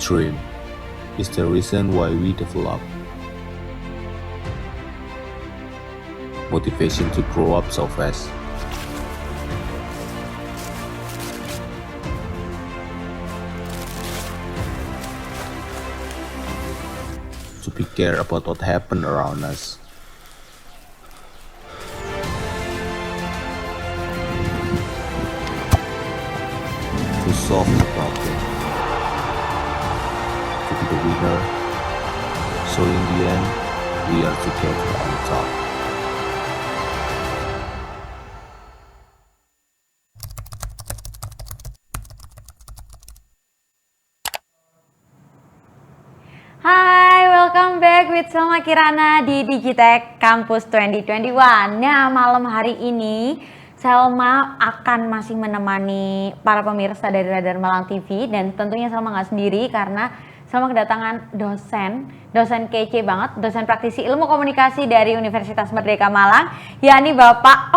dream is the reason why we develop motivation to grow up so fast. To be care about what happened around us. To solve the problem. To be the winner. So in the end, we are together on top. Hai, welcome back with Salma Kirana di Digitech Campus 2021. Nah, malam hari ini Salma akan masih menemani para pemirsa dari Radar Malang TV, dan tentunya Salma nggak sendiri karena Salma kedatangan dosen kece banget, dosen praktisi ilmu komunikasi dari Universitas Merdeka Malang, yakni Bapak,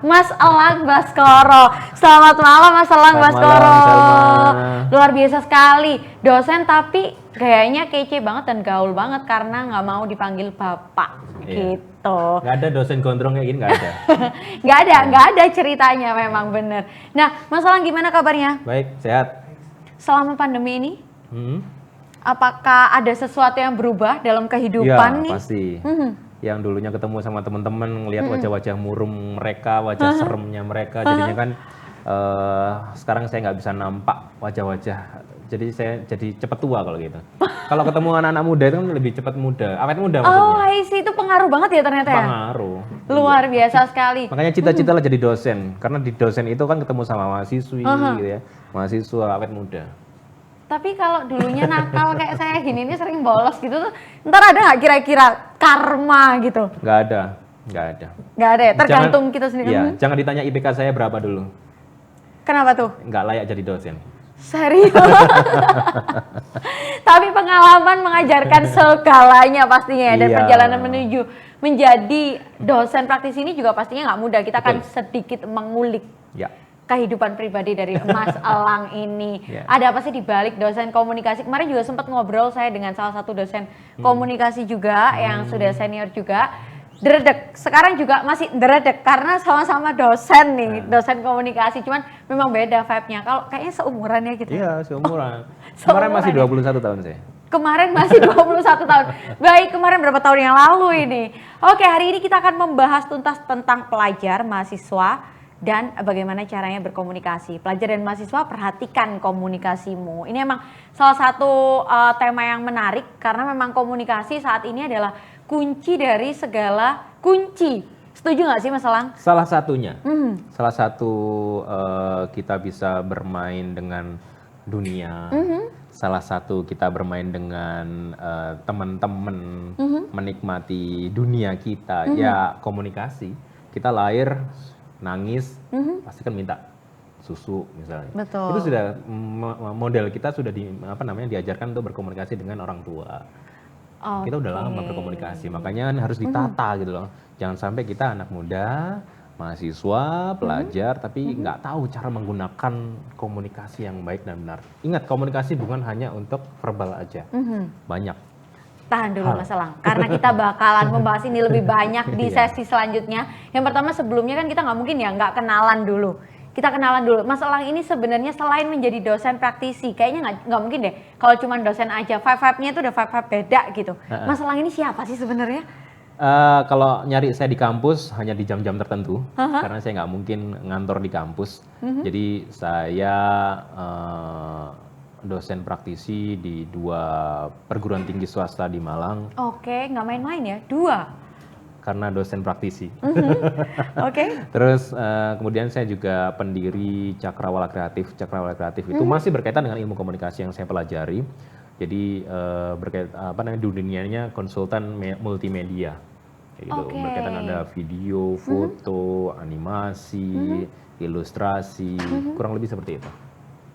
Mas Elang Baskoro. Selamat malam Mas Elang Baskoro. Luar biasa sekali, dosen tapi gayanya kece banget dan gaul banget karena nggak mau dipanggil Bapak gitu. Nggak ada dosen gondrong kayak gini, nggak ada. nggak ada ceritanya, memang bener. Nah, Mas Elang gimana kabarnya? Baik, sehat. Selama pandemi ini, apakah ada sesuatu yang berubah dalam kehidupan nih? Iya, pasti. Yang dulunya ketemu sama teman-teman, ngelihat wajah-wajah murung mereka, wajah seremnya mereka, jadinya kan sekarang saya nggak bisa nampak wajah-wajah. Jadi saya jadi cepat tua kalau gitu. Kalau ketemu anak-anak muda itu kan lebih cepat muda, awet muda maksudnya. Oh, I see. Itu pengaruh banget ya ternyata ya? Pengaruh. Luar biasa sekali. Makanya cita-cita lah jadi dosen, karena di dosen itu kan ketemu sama mahasiswi gitu ya, mahasiswa awet muda. Tapi kalau dulunya nakal kayak saya gini ini sering bolos gitu tuh, ntar ada nggak kira-kira karma gitu? Nggak ada. Nggak ada ya, tergantung kita sendiri. Iya, jangan ditanya IPK saya berapa dulu. Kenapa tuh? Nggak layak jadi dosen. Serius? Tapi pengalaman mengajarkan segalanya pastinya ya, dan perjalanan menuju menjadi dosen praktisi ini juga pastinya nggak mudah. Kita akan sedikit mengulik kehidupan pribadi dari Mas Elang ini. Ada apa sih di balik dosen komunikasi? Kemarin juga sempat ngobrol saya dengan salah satu dosen komunikasi juga yang sudah senior juga. Deredek, sekarang juga masih deredek karena sama-sama dosen nih, dosen komunikasi, cuman memang beda vibe-nya. Kalau kayaknya seumuran ya gitu. Iya, seumuran. Kemarin masih 21 tahun saya. Kemarin masih 21 tahun. Baik, kemarin berapa tahun yang lalu ini. Oke, hari ini kita akan membahas tuntas tentang pelajar, mahasiswa, dan bagaimana caranya berkomunikasi. Pelajar dan mahasiswa, perhatikan komunikasimu. Ini emang salah satu tema yang menarik karena memang komunikasi saat ini adalah kunci dari segala kunci. Setuju nggak sih Mas Elang? Salah satunya. Salah satu kita bisa bermain dengan dunia. Salah satu kita bermain dengan teman-teman, menikmati dunia kita. Ya komunikasi. Kita lahir, nangis, pasti kan minta susu misalnya. Betul. Itu sudah model kita sudah diajarkan untuk berkomunikasi dengan orang tua. Kita udah lama berkomunikasi, makanya harus ditata gitu loh. Jangan sampai kita anak muda, mahasiswa, pelajar, tapi nggak tahu cara menggunakan komunikasi yang baik dan benar. Ingat, komunikasi bukan hanya untuk verbal aja, banyak. Tahan dulu Mas Elang, karena kita bakalan membahas ini lebih banyak di sesi selanjutnya. Yang pertama sebelumnya kan kita nggak mungkin ya nggak kenalan dulu. Kita kenalan dulu. Mas Elang ini sebenarnya selain menjadi dosen praktisi, kayaknya nggak mungkin deh kalau cuma dosen aja. Vibe-nya itu udah vibe beda gitu. Mas Elang ini siapa sih sebenarnya? Kalau nyari saya di kampus hanya di jam-jam tertentu, karena saya nggak mungkin ngantor di kampus. Jadi saya dosen praktisi di 2 perguruan tinggi swasta di Malang. Oke, nggak main-main ya, 2. Karena dosen praktisi. Oke. Terus kemudian saya juga pendiri Cakrawala Kreatif. Cakrawala Kreatif itu masih berkaitan dengan ilmu komunikasi yang saya pelajari. Jadi dunianya konsultan multimedia. Kayak gitu. Berkaitan ada video, foto, animasi, ilustrasi, kurang lebih seperti itu.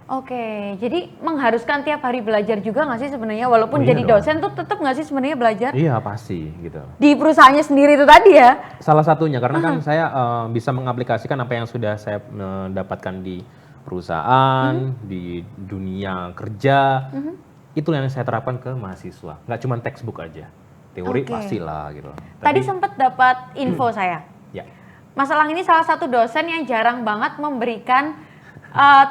Oke, jadi mengharuskan tiap hari belajar juga nggak sih sebenarnya, walaupun jadi dosen tuh tetap nggak sih sebenarnya belajar? Iya pasti gitu. Di perusahaannya sendiri itu tadi ya? Salah satunya karena kan saya bisa mengaplikasikan apa yang sudah saya dapatkan di perusahaan, di dunia kerja. Itu yang saya terapkan ke mahasiswa. Nggak cuma textbook aja. Teori pastilah gitu. Tadi sempat dapat info saya. Ya. Mas Elang ini salah satu dosen yang jarang banget memberikan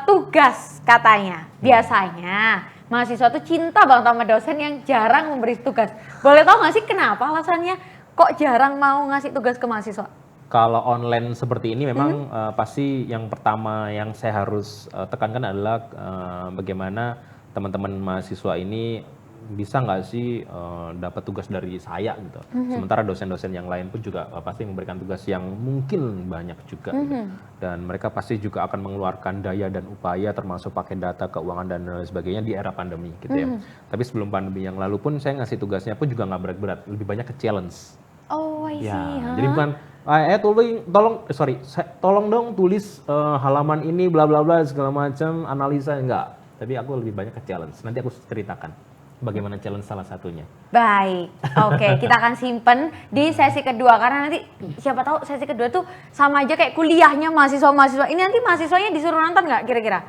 tugas katanya. Biasanya mahasiswa tuh cinta banget sama dosen yang jarang memberi tugas. Boleh tahu nggak sih kenapa alasannya kok jarang mau ngasih tugas ke mahasiswa? Kalau online seperti ini memang pasti yang pertama yang saya harus tekankan adalah bagaimana teman-teman mahasiswa ini bisa nggak sih dapat tugas dari saya gitu. Sementara dosen-dosen yang lain pun juga pasti memberikan tugas yang mungkin banyak juga. Gitu. Dan mereka pasti juga akan mengeluarkan daya dan upaya termasuk pakai data keuangan dan lain sebagainya di era pandemi gitu ya. Tapi sebelum pandemi yang lalu pun saya ngasih tugasnya pun juga nggak berat-berat, lebih banyak ke challenge. Oh, I see. Ya, jadi bukan tolong dong tulis halaman ini bla bla bla segala macam analisa, enggak. Tapi aku lebih banyak ke challenge. Nanti aku ceritakan bagaimana challenge salah satunya. Baik, oke, kita akan simpen di sesi kedua karena nanti siapa tahu sesi kedua tuh sama aja kayak kuliahnya mahasiswa-mahasiswa. Ini nanti mahasiswanya disuruh nonton nggak kira-kira?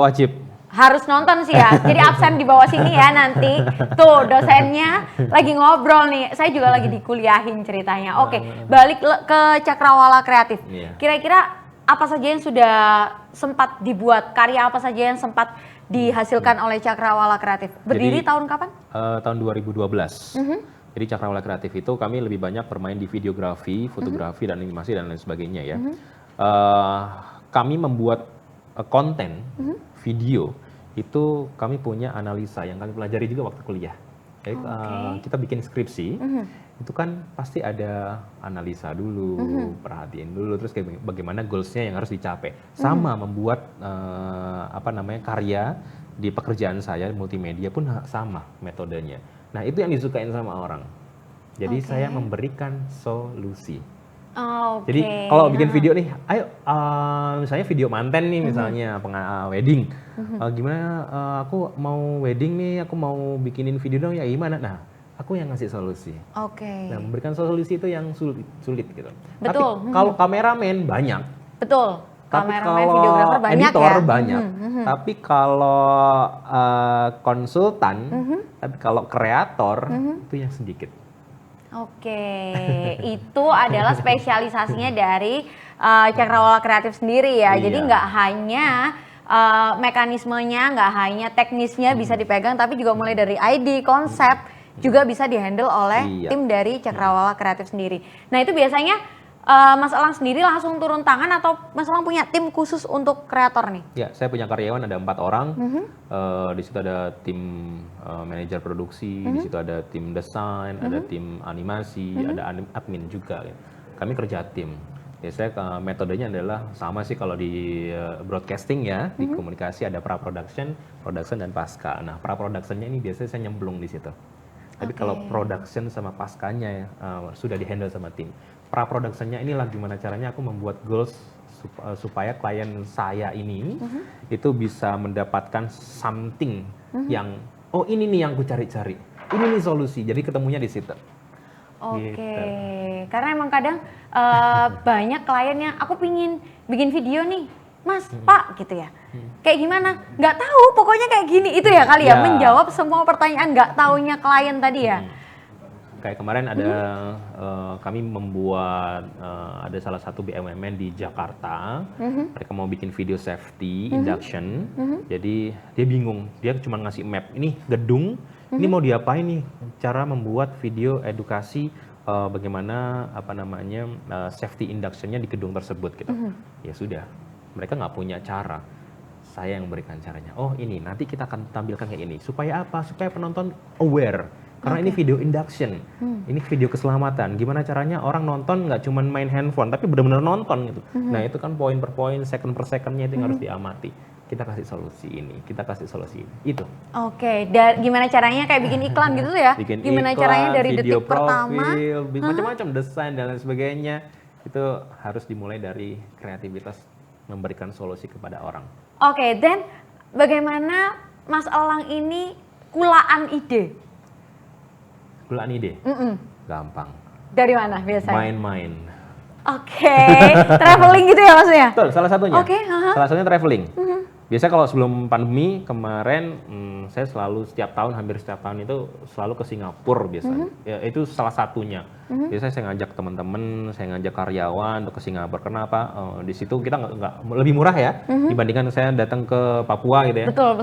Wajib. Harus nonton sih ya, jadi absen di bawah sini ya nanti. Tuh dosennya lagi ngobrol nih, saya juga lagi dikuliahin ceritanya. Oke, balik ke Cakrawala Kreatif. Kira-kira apa saja yang sudah sempat dibuat, karya apa saja yang sempat dihasilkan oleh Cakrawala Kreatif? Berdiri tahun kapan? Tahun 2012. Jadi Cakrawala Kreatif itu kami lebih banyak bermain di videografi, fotografi, dan animasi dan lain sebagainya ya. Kami membuat konten video itu kami punya analisa yang kami pelajari juga waktu kuliah. Jadi kita bikin skripsi, itu kan pasti ada analisa dulu, perhatiin dulu, terus kayak bagaimana goalsnya yang harus dicapai. Sama membuat karya di pekerjaan saya multimedia pun sama metodenya. Nah itu yang disukain sama orang. Jadi saya memberikan solusi. Jadi kalau bikin video nih, ayo misalnya video manten nih misalnya wedding, gimana aku mau wedding nih, aku mau bikinin video dong ya gimana? Nah aku yang ngasih solusi. Nah memberikan solusi itu yang sulit gitu. Betul. Tapi kalau kameramen banyak. Betul. Tapi Kameramen, kalau videografer banyak editor ya. banyak. Tapi kalau konsultan, tapi kalau kreator itu yang sedikit. Itu adalah spesialisasinya dari Cakrawala Kreatif sendiri ya. Jadi nggak hanya mekanismenya, nggak hanya teknisnya bisa dipegang, tapi juga mulai dari ide, konsep juga bisa dihandle oleh tim dari Cakrawala Kreatif sendiri. Nah itu biasanya Mas Elang sendiri langsung turun tangan atau Mas Elang punya tim khusus untuk kreator nih? Ya, saya punya karyawan ada 4 orang. Di situ ada tim manajer produksi, di situ ada tim desain, ada tim animasi, ada admin juga. Kami kerja tim. Biasanya metodenya adalah sama sih kalau di broadcasting ya, di komunikasi ada pra-production, production dan pasca. Nah, pra-productionnya ini biasanya saya nyemplung di situ. Tapi kalau production sama paskanya sudah di-handle sama tim. Pra-productionnya inilah gimana caranya aku membuat goals supaya klien saya ini itu bisa mendapatkan something yang ini nih yang aku cari-cari. Ini nih solusi. Jadi ketemunya di situ. Gitu. Karena emang kadang banyak klien yang aku pingin bikin video nih, Mas, Pak, gitu ya. Kayak gimana? Nggak tahu, pokoknya kayak gini. Itu ya kali ya, menjawab semua pertanyaan nggak taunya klien tadi ya. Kayak kemarin ada kami membuat ada salah satu BUMN di Jakarta. Mereka mau bikin video safety induction. Jadi dia bingung, dia cuma ngasih map. Ini gedung, ini mau diapain nih? Cara membuat video edukasi bagaimana safety inductionnya di gedung tersebut gitu. Ya sudah, mereka nggak punya cara. Saya yang berikan caranya. Oh ini nanti kita akan tampilkan kayak ini. Supaya apa? Supaya penonton aware. Karena ini video induction, ini video keselamatan. Gimana caranya orang nonton nggak cuma main handphone, tapi benar-benar nonton gitu. Nah itu kan poin per poin, second per secondnya itu yang harus diamati. Kita kasih solusi ini, kita kasih solusi ini. Itu. Gimana caranya kayak bikin iklan gitu ya? Gimana iklan, caranya dari video detik pertama? Macam-macam desain dan lain sebagainya. Itu harus dimulai dari kreativitas memberikan solusi kepada orang. Dan bagaimana Mas Elang ini kulaan ide? Kulaan ide? Gampang. Dari mana biasanya? Main-main. Traveling gitu ya maksudnya? Betul, salah satunya. Salah satunya traveling. Biasanya kalau sebelum pandemi kemarin, saya selalu hampir setiap tahun itu selalu ke Singapura biasanya. Ya, itu salah satunya. Biasanya saya ngajak teman-teman, saya ngajak karyawan untuk ke Singapura. Kenapa? Di situ kita nggak lebih murah ya dibandingkan saya datang ke Papua gitu ya. Betul.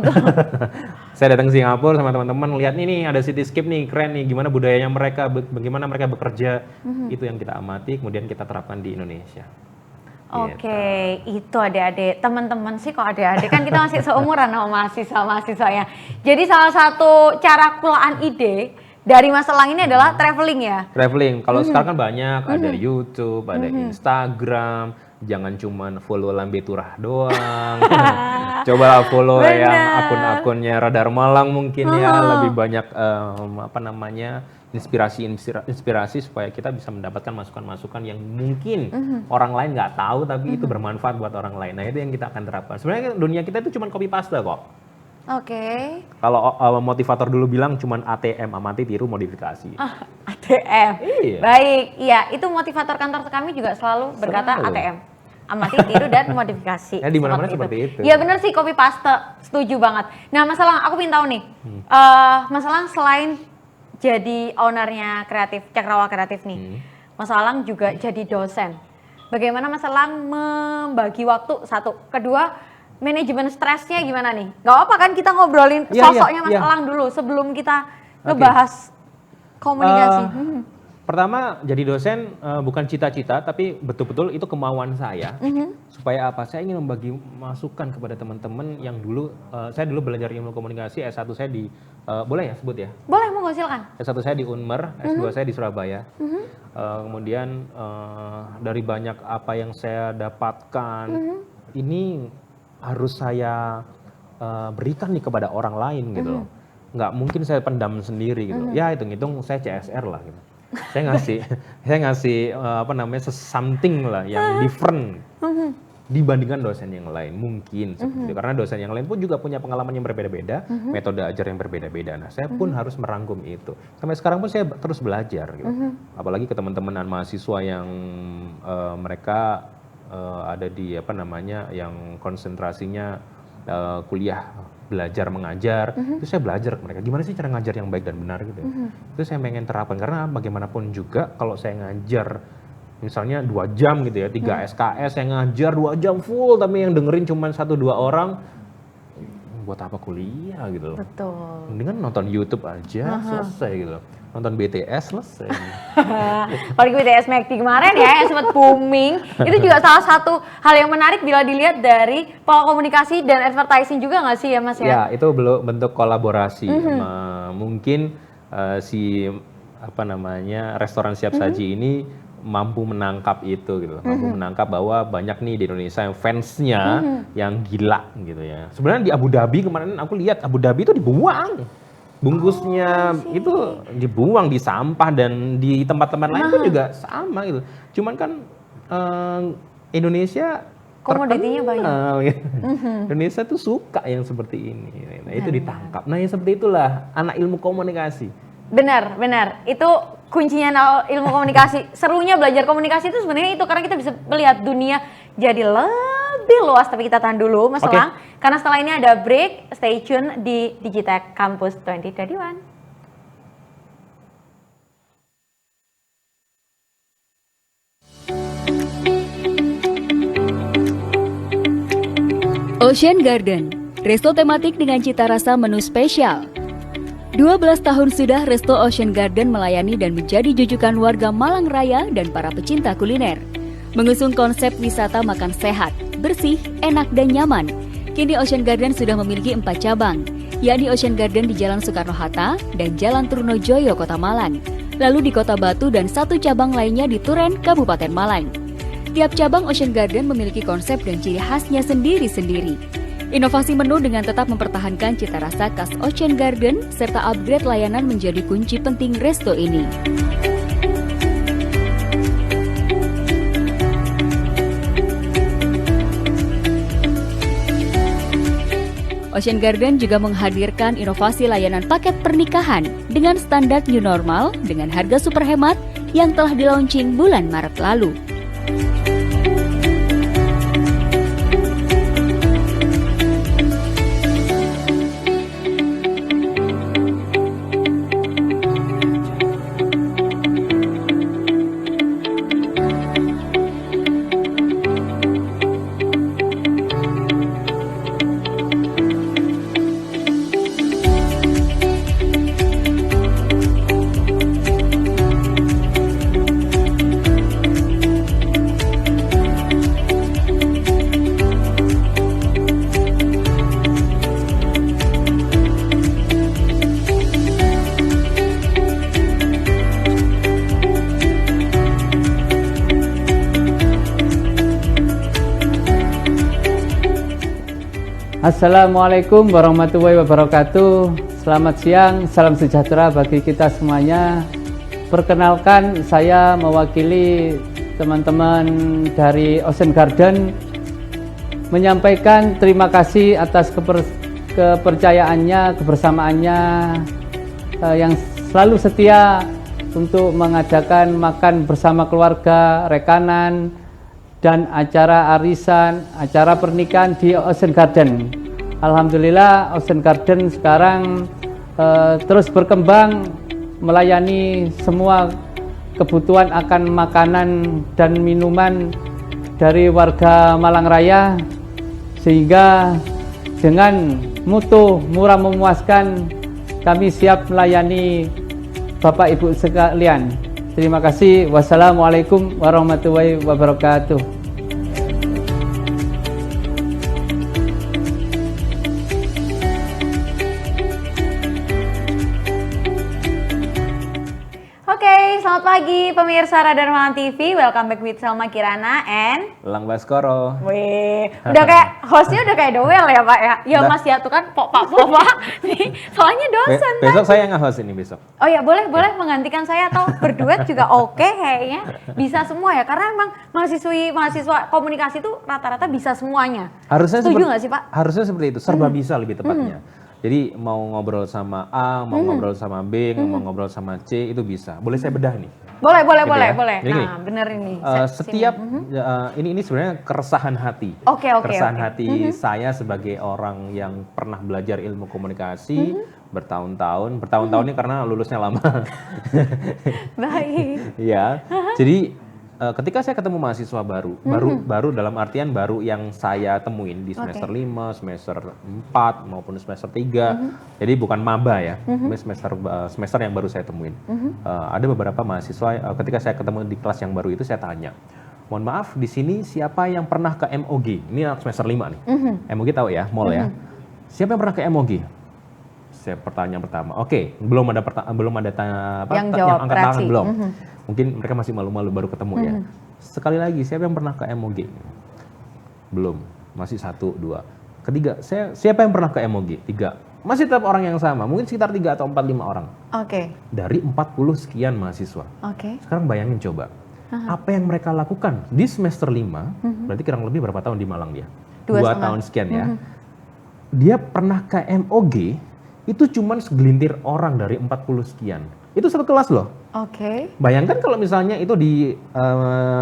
Saya datang ke Singapura sama teman-teman, lihat nih ada cityscape nih, keren nih, gimana budayanya mereka, bagaimana mereka bekerja. Itu yang kita amati, kemudian kita terapkan di Indonesia. Oke, itu adik-adik. Teman-teman sih kok adik-adik kan kita masih seumuran sama mahasiswa-mahasiswanya. Jadi salah satu cara kulaan ide dari Mas Elang ini adalah traveling ya? Traveling, kalau sekarang kan banyak, ada YouTube, ada Instagram, jangan cuman follow Lambe Turah doang. Cobalah follow yang akun-akunnya Radar Malang mungkin ya, lebih banyak inspirasi supaya kita bisa mendapatkan masukan-masukan yang mungkin orang lain nggak tahu tapi itu bermanfaat buat orang lain. Nah itu yang kita akan terapkan. Sebenarnya dunia kita itu cuma copy paste kok. Oke. Kalau motivator dulu bilang cuma ATM, amati tiru modifikasi. ATM. Iya. Baik, iya itu motivator kantor kami juga selalu berkata ATM. Amati, tiru, dan modifikasi. Ya di mana-mana seperti itu. Iya benar sih, copy paste, setuju banget. Nah Mas Elang, aku ingin tahu nih, Mas Elang selain jadi ownernya Cakrawala Kreatif nih, Mas Elang juga jadi dosen. Bagaimana Mas Elang membagi waktu? Satu, kedua, manajemen stresnya gimana nih? Gak apa kan kita ngobrolin sosoknya Mas Elang dulu sebelum kita ngebahas komunikasi. Pertama, jadi dosen bukan cita-cita, tapi betul-betul itu kemauan saya. Supaya apa? Saya ingin membagi masukan kepada teman-teman yang dulu, saya dulu belajar ilmu komunikasi, S1 saya di, boleh ya sebut ya? Boleh, monggo silakan. S1 saya di Unmer, S2 saya di Surabaya. Kemudian dari banyak apa yang saya dapatkan, ini harus saya berikan nih kepada orang lain gitu loh. Nggak mungkin saya pendam sendiri gitu. Ya hitung-hitung saya CSR lah gitu. Saya ngasih something lah yang different dibandingkan dosen yang lain mungkin seperti itu. Karena dosen yang lain pun juga punya pengalaman yang berbeda-beda, metode ajar yang berbeda-beda. Nah, saya pun harus merangkum itu. Sampai sekarang pun saya terus belajar gitu. Apalagi ke teman-teman mahasiswa yang mereka ada di yang konsentrasinya kuliah belajar mengajar, itu saya belajar ke mereka gimana sih cara ngajar yang baik dan benar gitu. Itu saya pengen terapkan karena bagaimanapun juga kalau saya ngajar misalnya 2 jam gitu ya, 3 SKS saya ngajar 2 jam full tapi yang dengerin cuma 1-2 orang, buat apa kuliah gitu loh. Betul. Mendingan nonton YouTube aja selesai gitu. Nonton BTS selesai. Kalau BTS McD kemarin ya yang sempat booming, itu juga salah satu hal yang menarik bila dilihat dari pola komunikasi dan advertising juga nggak sih ya Mas ya? Ya itu belum bentuk kolaborasi. Mungkin restoran siap saji ini mampu menangkap itu gitu, mampu menangkap bahwa banyak nih di Indonesia yang fansnya yang gila gitu ya. Sebenarnya di Abu Dhabi kemarin aku lihat Abu Dhabi itu dibuang. Bungkusnya itu dibuang di sampah dan di tempat-tempat lain pun juga sama gitu. Cuman kan Indonesia komoditinya banyak. Indonesia tuh suka yang seperti ini. Nah, itu ditangkap. Nah, yang seperti itulah anak ilmu komunikasi. Benar. Itu kuncinya ilmu komunikasi. Serunya belajar komunikasi itu sebenarnya itu karena kita bisa melihat dunia jadi lebih luas. Tapi kita tahan dulu Mas Elang, karena setelah ini ada break. Stay tune di Digitech Campus 2021. Ocean Garden, resto tematik dengan cita rasa menu spesial. 12 tahun sudah Resto Ocean Garden melayani dan menjadi jujukan warga Malang Raya dan para pecinta kuliner. Mengusung konsep wisata makan sehat, bersih, enak, dan nyaman. Kini Ocean Garden sudah memiliki 4 cabang, yakni Ocean Garden di Jalan Soekarno-Hatta dan Jalan Trunojoyo, Kota Malang. Lalu di Kota Batu dan 1 cabang lainnya di Turen, Kabupaten Malang. Tiap cabang Ocean Garden memiliki konsep dan ciri khasnya sendiri-sendiri. Inovasi menu dengan tetap mempertahankan cita rasa khas Ocean Garden serta upgrade layanan menjadi kunci penting resto ini. Ocean Garden juga menghadirkan inovasi layanan paket pernikahan dengan standar new normal dengan harga super hemat yang telah di-launching bulan Maret lalu. Assalamualaikum warahmatullahi wabarakatuh. Selamat siang, salam sejahtera bagi kita semuanya. Perkenalkan, saya mewakili teman-teman dari Ocean Garden menyampaikan terima kasih atas kepercayaannya, kebersamaannya yang selalu setia untuk mengadakan makan bersama keluarga, rekanan, dan acara arisan, acara pernikahan di Ocean Garden. Alhamdulillah Ocean Garden sekarang terus berkembang, melayani semua kebutuhan akan makanan dan minuman dari warga Malang Raya, sehingga dengan mutu murah memuaskan kami siap melayani Bapak Ibu sekalian. Terima kasih. Wassalamualaikum warahmatullahi wabarakatuh. Oke, selamat pagi pemirsa Radar Malang TV. Welcome back with Selma Kirana and Elang Baskoro. Wih, udah kayak hostnya udah kayak Doel ya Pak ya? Ya Mas ya tuh kan Pak. Nih, soalnya dosen Besok kan? saya nge-host ini besok. Oh ya boleh menggantikan saya atau berduet juga oke kayaknya. Bisa semua ya, karena emang mahasiswa komunikasi itu rata-rata bisa semuanya. Setuju nggak sih Pak? Harusnya seperti itu, serba bisa lebih tepatnya. Jadi mau ngobrol sama A, mau ngobrol sama B, mau ngobrol sama C, itu bisa. Boleh saya bedah nih? Boleh. Jadi gini, Nah, bener ini. setiap ini sebenarnya keresahan hati. Oke. Keresahan hati saya sebagai orang yang pernah belajar ilmu komunikasi bertahun-tahun ini karena lulusnya lama. Baik. Ya. Jadi ketika saya ketemu mahasiswa baru dalam artian baru yang saya temuin di semester 5, semester 4 maupun semester 3. Jadi bukan maba ya. Semester yang baru saya temuin. Ada beberapa mahasiswa ketika saya ketemu di kelas yang baru itu saya tanya, "Mohon maaf, di sini siapa yang pernah ke MOG?" Ini anak semester 5 nih. MOG tahu ya, mall ya. Siapa yang pernah ke MOG? Saya pertanyaan pertama. Oke, belum ada Yang jawab, angkat tangan reaksi. belum. Mungkin mereka masih malu-malu baru ketemu ya. Sekali lagi, siapa yang pernah ke MOG? Belum, masih 1, 2. Ketiga, siapa yang pernah ke MOG? 3. Masih tetap orang yang sama, mungkin sekitar 3 atau 4, 5 orang. Oke. Dari 40 sekian mahasiswa. Oke. Sekarang bayangin coba, apa yang mereka lakukan di semester 5, berarti kurang lebih berapa tahun di Malang dia? 2 tahun sekian ya. Dia pernah ke MOG, itu cuman segelintir orang dari 40 sekian. Itu satu kelas loh. Oke. Bayangkan kalau misalnya itu di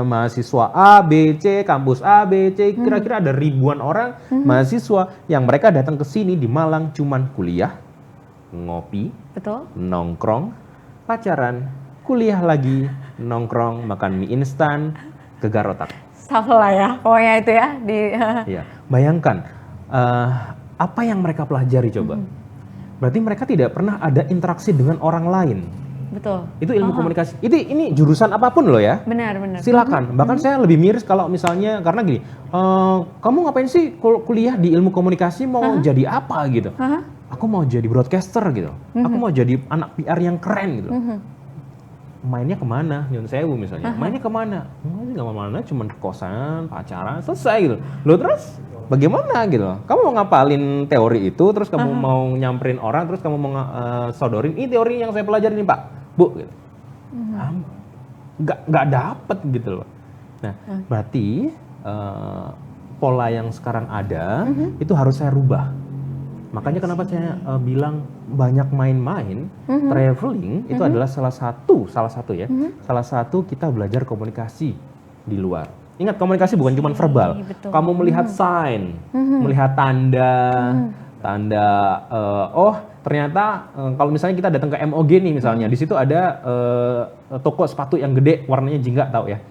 mahasiswa A, B, C, kampus A, B, C, kira-kira ada ribuan orang mahasiswa yang mereka datang ke sini di Malang cuman kuliah, ngopi, Betul. nongkrong, pacaran, kuliah lagi, nongkrong, makan mie instan, gegar otak. Sama lah ya, pokoknya itu ya. Iya. Bayangkan apa yang mereka pelajari coba. Berarti mereka tidak pernah ada interaksi dengan orang lain. Betul. Itu ilmu komunikasi. Ini jurusan apapun loh ya. Benar. Silakan. Bahkan saya lebih miris kalau misalnya karena gini, kamu ngapain sih kuliah di ilmu komunikasi, mau jadi apa gitu? Aku mau jadi broadcaster gitu. Aku mau jadi anak PR yang keren gitu. Mainnya kemana? Nyun sewu misalnya. Mainnya kemana? Nggak kemana, cuma kosan, pacaran, selesai gitu. Loh terus bagaimana gitu? Kamu mau ngapalin teori itu, terus kamu mau nyamperin orang, terus kamu mau sodorin, ini teori yang saya pelajari nih Pak, Bu gitu. Nggak dapet gitu loh. Nah, berarti pola yang sekarang ada itu harus saya rubah. Makanya kenapa saya bilang banyak main-main, traveling itu adalah salah satu ya, salah satu kita belajar komunikasi di luar. Ingat, komunikasi bukan cuma verbal. Betul. Kamu melihat sign, melihat tanda, oh ternyata kalau misalnya kita datang ke MOG nih misalnya, di situ ada toko sepatu yang gede warnanya jingga, tahu ya?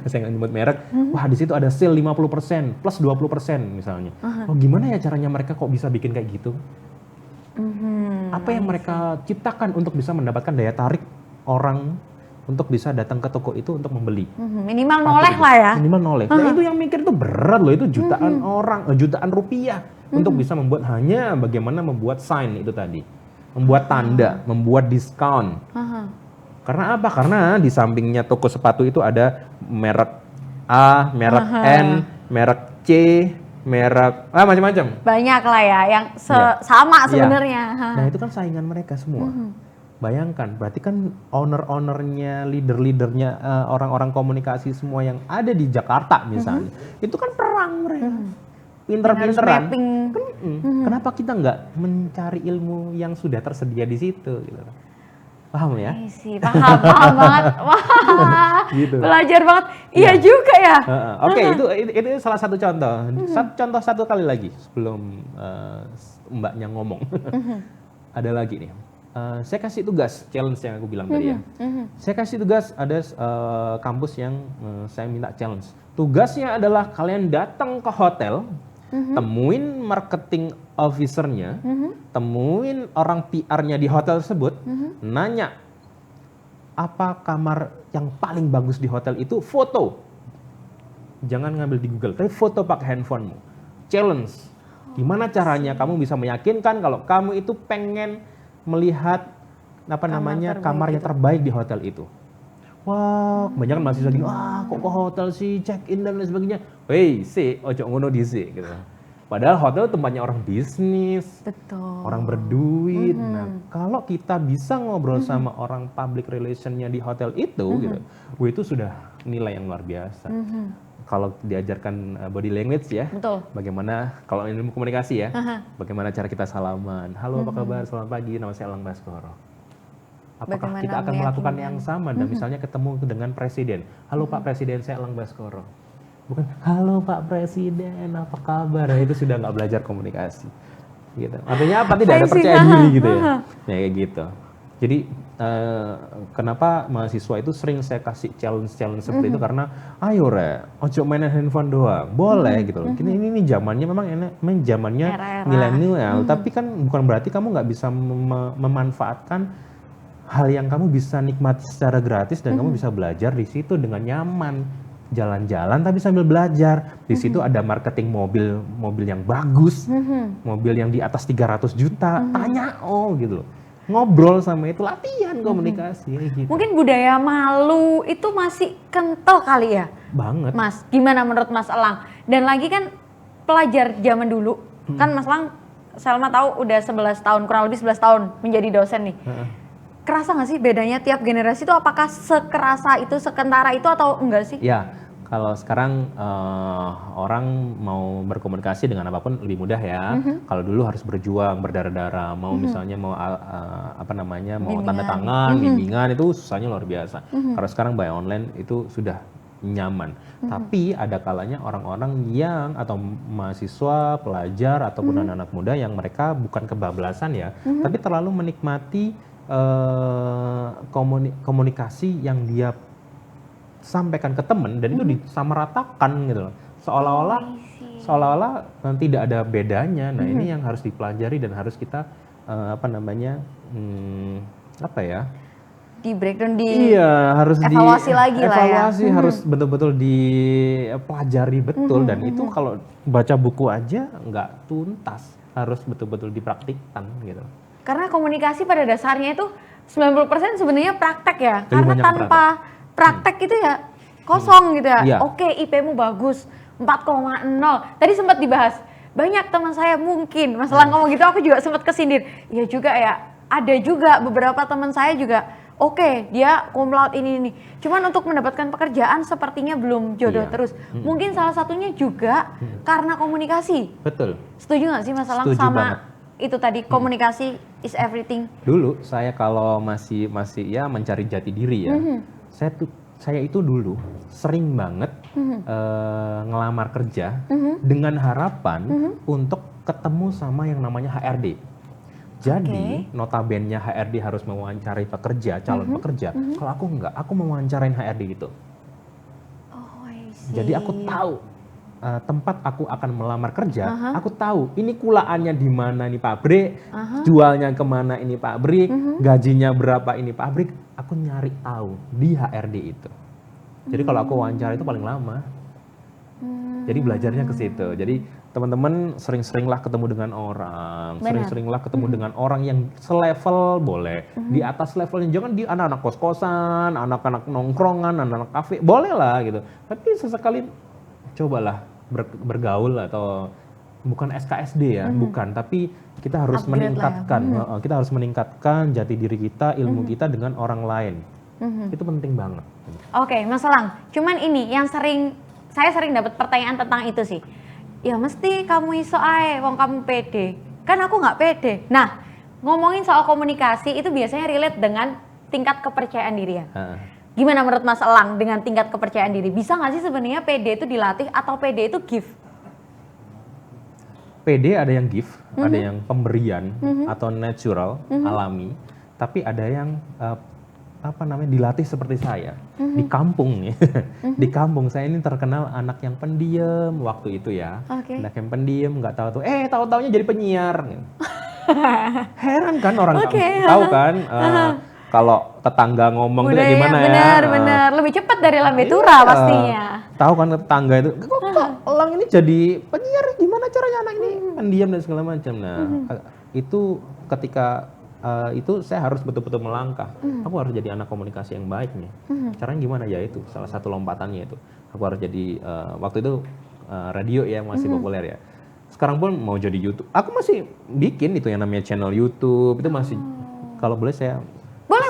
Saya nggak nyebut merek. Wah, di situ ada sale 50% plus 20% misalnya. Oh, gimana ya caranya mereka kok bisa bikin kayak gitu? Apa yang mereka ciptakan untuk bisa mendapatkan daya tarik orang untuk bisa datang ke toko itu untuk membeli. Minimal noleh lah ya. Minimal noleh. Nah, itu yang mikir itu berat loh, itu jutaan orang, jutaan rupiah untuk bisa membuat hanya bagaimana membuat sign itu tadi. Membuat tanda, membuat diskon. Karena apa? Karena di sampingnya toko sepatu itu ada merek A, merek N, merek C, merek, macam-macam. Banyak lah ya yang Iya. sama Iya. sebenarnya. Nah itu kan saingan mereka semua. Bayangkan, berarti kan owner-ownernya, leader-leadernya, orang-orang komunikasi semua yang ada di Jakarta misalnya, itu kan perang mereka. Pinter-pinteran. mapping. Kenapa kita nggak mencari ilmu yang sudah tersedia di situ? Gitu. Paham ya? Iya sih, paham banget. Wah, Gitu. belajar banget. Iya juga ya. Oke, itu salah satu contoh. Contoh satu kali lagi sebelum mbaknya ngomong. Ada lagi nih. Saya kasih tugas, challenge yang aku bilang tadi ya. Saya kasih tugas, ada kampus yang saya minta challenge. Tugasnya adalah kalian datang ke hotel, temuin marketing officer-nya, temuin orang PR-nya di hotel tersebut, nanya apa kamar yang paling bagus di hotel itu, foto. Jangan ngambil di Google, tapi foto pakai handphonemu. Challenge. Gimana caranya kamu bisa meyakinkan kalau kamu itu pengen melihat kamar yang terbaik di hotel itu. Wah, kebanyakan mahasiswa gini, wah kok ke hotel sih, check in dan lain sebagainya. Wey, ojo ngono dhisik gitu. Padahal hotel tempatnya orang bisnis, Betul. orang berduit. Nah, kalau kita bisa ngobrol sama orang public relation-nya di hotel itu, gitu, itu sudah nilai yang luar biasa. Kalau diajarkan body language ya, Betul. bagaimana kalau ilmu komunikasi ya, bagaimana cara kita salaman. Halo, apa kabar? Selamat pagi, nama saya Elang Baskoro. Apakah Bagaimana kita akan melakukan meyakinkan? yang sama dan misalnya ketemu dengan presiden? Halo Pak Presiden, saya Elang Baskoro. Bukan, halo Pak Presiden, apa kabar? Itu sudah nggak belajar komunikasi. Gitu. Artinya apa? Tidak ada I see. percaya diri gitu ya. Ya kayak gitu. Jadi kenapa mahasiswa itu sering saya kasih challenge seperti itu karena ayo ojo mainin handphone doang. Boleh gitu loh. Ini zamannya memang zamannya Era-era. milenial, tapi kan bukan berarti kamu nggak bisa memanfaatkan hal yang kamu bisa nikmati secara gratis dan kamu bisa belajar di situ dengan nyaman. Jalan-jalan tapi sambil belajar. Di situ ada marketing mobil yang bagus, mobil yang di atas 300 juta. Tanya gitu loh. Ngobrol sama itu, latihan komunikasi gitu. Mungkin budaya malu itu masih kental kali ya, Banget. Mas. Gimana menurut Mas Elang? Dan lagi kan pelajar zaman dulu, kan Mas Elang, Selma tahu udah 11 tahun, kurang lebih 11 tahun menjadi dosen nih. Kerasa nggak sih bedanya tiap generasi itu, apakah sekerasa itu, sekentara itu atau enggak sih? Ya, kalau sekarang orang mau berkomunikasi dengan apapun lebih mudah ya. Kalau dulu harus berjuang, berdarah-darah, mau misalnya mau mau tanda tangan, bimbingan itu susahnya luar biasa. Kalau sekarang by online itu sudah nyaman. Tapi ada kalanya orang-orang yang atau mahasiswa, pelajar ataupun anak-anak muda yang mereka bukan kebablasan ya, tapi terlalu menikmati komunikasi yang dia sampaikan ke temen dan itu disamaratakan gitu loh. Seolah-olah tidak ada bedanya. Nah, ini yang harus dipelajari dan harus kita Di breakdown, harus evaluasi lagi lah ya. Evaluasi harus betul-betul dipelajari betul dan itu kalau baca buku aja nggak tuntas, harus betul-betul dipraktikkan gitu. Karena komunikasi pada dasarnya itu 90% sebenarnya praktek ya. Lebih Karena banyak tanpa praktek itu ya kosong gitu ya. Iya. Oke, IP-mu bagus, 4,0. Tadi sempat dibahas. Banyak teman saya mungkin, Mas Elang ngomong gitu, aku juga sempat kesindir. Iya juga ya, ada juga beberapa teman saya juga, oke, dia cum laude ini. Cuman untuk mendapatkan pekerjaan sepertinya belum jodoh Iya. terus. Mungkin salah satunya juga karena komunikasi. Betul. Setuju nggak sih Mas Elang Setuju sama banget. itu tadi, komunikasi is everything? Dulu saya kalau masih ya mencari jati diri ya, saya itu dulu sering banget ngelamar kerja dengan harapan untuk ketemu sama yang namanya HRD. Jadi notabene HRD harus mewawancarai pekerja, calon pekerja. Kalau aku enggak, aku mewawancarain HRD itu. Oh, I see. Jadi aku tahu tempat aku akan melamar kerja, aku tahu ini kulaannya di mana ini pabrik, jualnya kemana ini pabrik, gajinya berapa ini pabrik, aku nyari tahu di HRD itu. Jadi kalau aku wawancara itu paling lama. Jadi belajarnya ke situ. Jadi teman-teman sering-seringlah ketemu dengan orang, sering-seringlah ketemu dengan orang yang selevel boleh, di atas levelnya, jangan di anak-anak kos-kosan, anak-anak nongkrongan, anak-anak kafe, boleh lah gitu. Tapi sesekali cobalah bergaul atau bukan SKSD ya, bukan, tapi kita harus Upgrade meningkatkan, kita harus meningkatkan jati diri kita, ilmu kita dengan orang lain. Itu penting banget. Oke, Mas Elang, cuman ini yang saya sering dapat pertanyaan tentang itu sih. Ya mesti kamu iso ae, wong kamu pede. Kan aku nggak pede. Nah, ngomongin soal komunikasi itu biasanya relate dengan tingkat kepercayaan diri ya. Gimana menurut Mas Elang dengan tingkat kepercayaan diri? Bisa nggak sih sebenarnya pede itu dilatih atau pede itu gift? PD ada yang gift, ada yang pemberian atau natural, alami, tapi ada yang dilatih seperti saya di kampung nih. Di kampung saya ini terkenal anak yang pendiam waktu itu ya. Anak yang pendiam, nggak tahu tuh, tahu-taunya jadi penyiar. Heran kan orang kampung, tahu kan? Kalau tetangga ngomong tuh gimana ya? Benar, lebih cepat dari lambe tura pastinya. Tahu kan tetangga itu, kok Elang ini jadi penyiar, gimana caranya anak ini pendiam dan segala macam. Nah, itu ketika itu saya harus betul-betul melangkah. Aku harus jadi anak komunikasi yang baik nih. Caranya gimana ya itu? Salah satu lompatannya itu. Aku harus jadi waktu itu radio ya masih populer ya. Sekarang pun mau jadi YouTube. Aku masih bikin itu yang namanya channel YouTube. Itu masih kalau boleh saya boleh.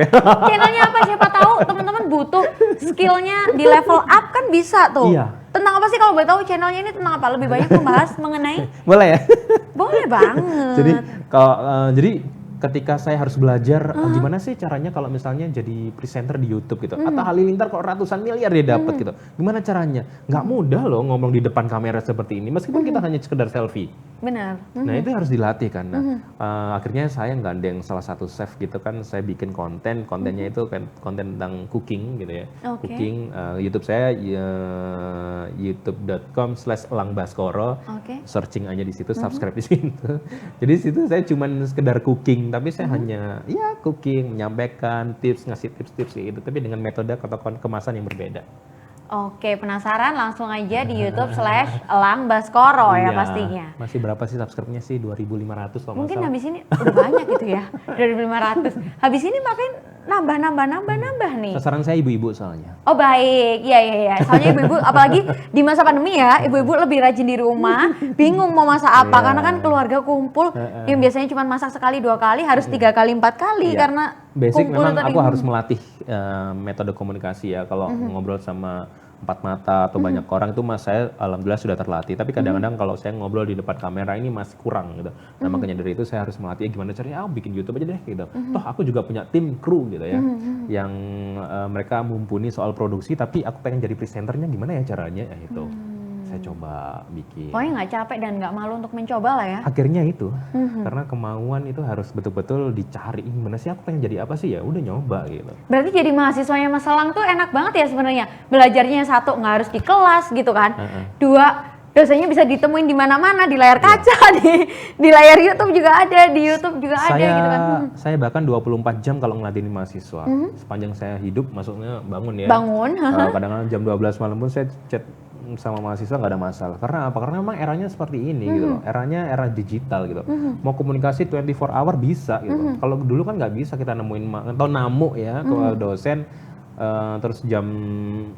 ya. Channelnya apa? Siapa tahu teman-teman butuh skillnya di level up kan bisa tuh. Iya. Tentang apa sih kalau boleh tahu channelnya ini tentang apa? Lebih banyak membahas mengenai? Boleh ya? Boleh banget. Jadi ketika saya harus belajar gimana sih caranya kalau misalnya jadi presenter di YouTube gitu. Atta Halilintar kok ratusan miliar dia dapat gitu. Gimana caranya? Nggak mudah loh ngomong di depan kamera seperti ini meskipun kita hanya sekedar selfie. Benar. Nah itu harus dilatih kan. Nah, akhirnya saya gandeng salah satu chef gitu kan. Saya bikin kontennya itu kan konten tentang cooking gitu ya. Cooking, YouTube saya youtube.com/elangbaskoro. Searching aja di situ, subscribe di situ. Jadi di situ saya cuman sekedar cooking, tapi saya hanya ya cooking, menyampaikan tips, ngasih tips-tips gitu, tapi dengan metode atau kemasan yang berbeda. Oke, penasaran langsung aja di YouTube/elangbaskoro ya pastinya. Masih berapa sih subscribe-nya sih? 2.500 kalau mungkin masalah. habis ini udah banyak gitu ya. 2.500. Habis ini makin nambah nih. Sasaran saya ibu-ibu soalnya. Oh baik, iya. Soalnya ibu-ibu apalagi di masa pandemi ya, ibu-ibu lebih rajin di rumah, bingung mau masak apa karena kan keluarga kumpul yang biasanya cuma masak sekali 2 kali harus 3 kali 4 kali karena basic kumpul memang tadi. aku harus melatih metode komunikasi ya. Kalau ngobrol sama 4 mata atau banyak orang itu saya alhamdulillah sudah terlatih. Tapi kadang-kadang kalau saya ngobrol di depan kamera ini masih kurang gitu. Nah makanya dari itu saya harus melatih gimana caranya bikin YouTube aja deh gitu. Toh aku juga punya tim kru gitu ya. Yang mereka mumpuni soal produksi tapi aku pengen jadi presenternya gimana ya caranya ya itu. Saya coba bikin. Pokoknya nggak capek dan nggak malu untuk mencoba lah ya. Akhirnya itu, karena kemauan itu harus betul-betul dicari. Gimana sih aku pengen jadi apa sih ya? Udah nyoba gitu. Berarti jadi mahasiswanya Mas Elang tuh enak banget ya sebenarnya. Belajarnya 1 nggak harus di kelas gitu kan. 2 dosennya bisa ditemuin di mana-mana, di layar kaca, di layar YouTube juga ada, di YouTube juga ada gitu kan. Saya bahkan 24 jam kalau ngeladeni mahasiswa. Sepanjang saya hidup, maksudnya bangun ya. Bangun. Kadang-kadang jam 12 malam pun saya chat sama mahasiswa nggak ada masalah. Karena apa? Karena memang eranya seperti ini gitu loh. Eranya era digital gitu. Mau komunikasi 24 hour bisa gitu. Kalau dulu kan nggak bisa kita nemuin atau namu ya ke dosen. Terus jam